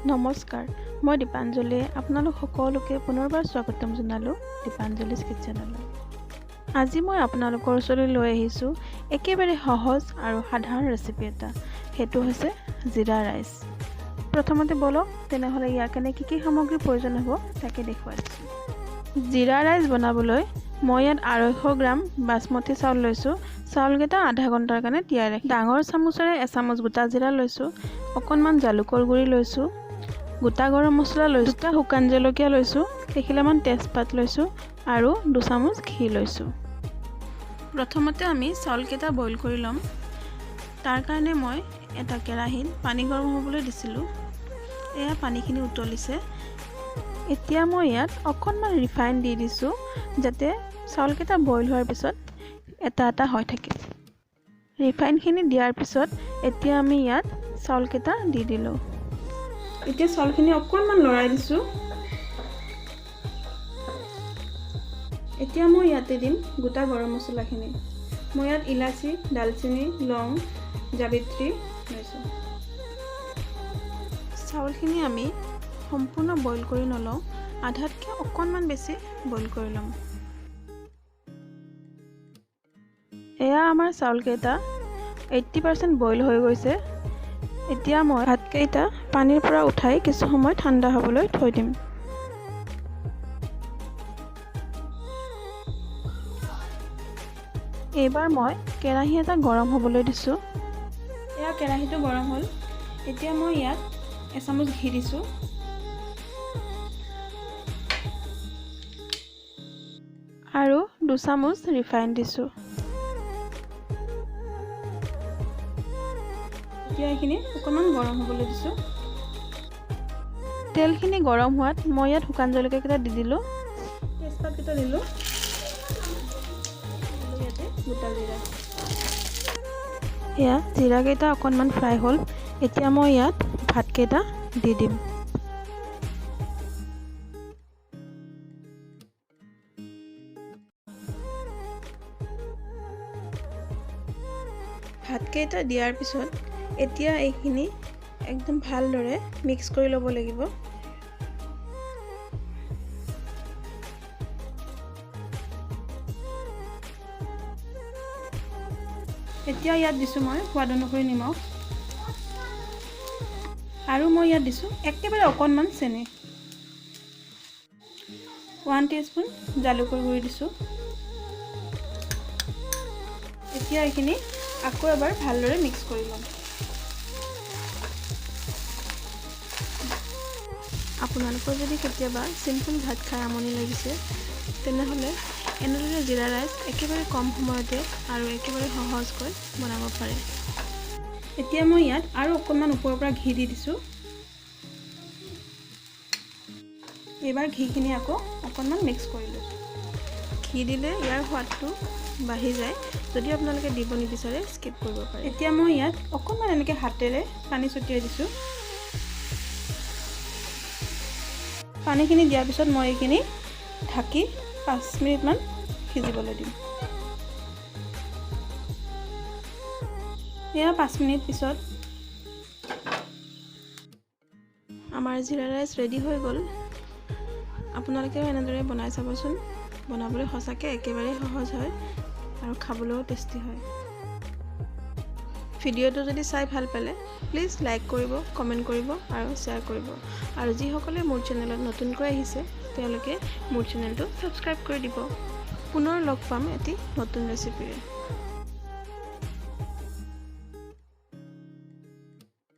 নমস্কাৰ, মই দীপাঞ্জলীয়ে আপোনালোক সকলোকে পুনৰবাৰ স্বাগতম জনালোঁ দীপাঞ্জলীজ কিটচেনলৈ। আজি মই আপোনালোকৰ ওচৰলৈ লৈ আহিছোঁ একেবাৰে সহজ আৰু সাধাৰণ ৰেচিপি এটা, সেইটো হৈছে জিৰা ৰাইচ। প্ৰথমতে বলক তেনেহ'লে ইয়াৰ কাৰণে কি সামগ্ৰীৰ প্ৰয়োজন হ'ব তাকে দেখুৱাই দিছোঁ। জিৰা ৰাইচ বনাবলৈ মই ইয়াত 250 গ্ৰাম বাসমতি চাউল লৈছোঁ। চাউলকেইটা আধা ঘণ্টাৰ কাৰণে তিয়াই ৰাখি ডাঙৰ চামুচেৰে এচামুচ গোটা জিৰা লৈছোঁ, অকণমান জালুকৰ গুড়ি লৈছোঁ, গোটা গৰম মছলা লৈছোঁ, 2টা শুকান জলকীয়া লৈছোঁ, কেইখিলামান তেজপাত লৈছোঁ আৰু 2 চামুচ ঘি লৈছোঁ। প্ৰথমতে আমি চাউলকেইটা বইল কৰি ল'ম। তাৰ কাৰণে মই এটা কেৰাহীত পানী গৰম হ'বলৈ দিছিলোঁ। এয়া পানীখিনি উতলিছে। এতিয়া মই ইয়াত অকণমান ৰিফাইন দি দিছোঁ যাতে চাউলকেইটা বইল হোৱাৰ পিছত এটা এটা হৈ থাকে। ৰিফাইনখিনি দিয়াৰ পিছত এতিয়া আমি ইয়াত চাউলকেইটা দি দিলোঁ। এতিয়া চাউলখিনি অকণমান লৰাই দিছোঁ। এতিয়া মই ইয়াতে দিম গোটা গৰম মছলাখিনি। মই ইয়াত ইলাচি, দালচেনি, লং, জাবিত্ৰী লৈছোঁ। চাউলখিনি আমি সম্পূৰ্ণ বইল কৰি নলওঁ, আধাতকৈ অকণমান বেছি বইল কৰি ল'ম। এয়া আমাৰ চাউলকেইটা 80% বইল হৈ গৈছে। এতিয়া মই ভাতকেইটা পানীৰ পৰা উঠাই কিছু সময় ঠাণ্ডা হ'বলৈ থৈ দিম। এইবাৰ মই কেৰাহী এটা গৰম হ'বলৈ দিছোঁ। এয়া কেৰাহীটো গৰম হ'ল। এতিয়া মই ইয়াত এচামুচ ঘি দিছোঁ আৰু 2 চামুচ ৰিফাইন দিছোঁ। এতিয়া এইখিনি অকণমান গৰম হ'বলৈ দিছোঁ। তেলখিনি গৰম হোৱাত মই ইয়াত শুকান জলকীয়াকেইটা দি দিলোঁ, তেজপাতকেইটা দিলোঁ, ইয়াতে গোটা জিৰা। এয়া জিৰাকেইটা অকণমান ফ্ৰাই হ'ল। এতিয়া মই ইয়াত ভাতকেইটা দি দিম। ভাতকেইটা দিয়াৰ পিছত এতিয়া এইখিনি একদম ভালদৰে মিক্স কৰি ল'ব লাগিব। এতিয়া ইয়াত দিছোঁ মই সোৱাদ অনুসৰি নিমখ আৰু মই ইয়াত দিছোঁ একেবাৰে অকণমান চেনি, 1 টিস্পুন জালুকৰ গুড়ি দিছোঁ। এতিয়া এইখিনি আকৌ এবাৰ ভালদৰে মিক্স কৰি ল'ম। আপোনালোকৰ যদি কেতিয়াবা চিম্পুল ভাত খাই আমনি লাগিছে তেনেহ'লে এনেদৰে জিৰা ৰাইচ একেবাৰে কম সময়তে আৰু একেবাৰে সহজকৈ বনাব পাৰে। এতিয়া মই ইয়াত আৰু অকণমান ওপৰৰ পৰা ঘি দি দিছোঁ। এইবাৰ ঘিখিনি আকৌ অকণমান মিক্স কৰি লৈছোঁ। ঘি দিলে ইয়াৰ সোৱাদটো বাঢ়ি যায়, যদি আপোনালোকে দিব নিবিচাৰে স্কিপ কৰিব পাৰে। এতিয়া মই ইয়াত অকণমান এনেকৈ হাতেৰে পানী ছটিয়াই দিছোঁ। পানীখিনি দিয়াৰ পিছত মই এইখিনি ঢাকি 5 মিনিটমান সিজিবলৈ দিম। এয়া 5 মিনিট পিছত আমাৰ জিৰা ৰাইচ ৰেডি হৈ গ'ল। আপোনালোকেও এনেদৰে বনাই চাবচোন। বনাবলৈ সঁচাকৈ একেবাৰে সহজ হয় আৰু খাবলৈও টেষ্টি হয়। ভিডিঅ'টো যদি চাই ভাল পালে প্লিজ লাইক কৰিব, কমেণ্ট কৰিব আৰু শ্বেয়াৰ কৰিব। আৰু যিসকলে মোৰ চেনেলত নতুনকৈ আহিছে তেওঁলোকে মোৰ চেনেলটো ছাবস্ক্ৰাইব কৰি দিব। পুনৰ লগ পাম এটি নতুন ৰেচিপিৰে।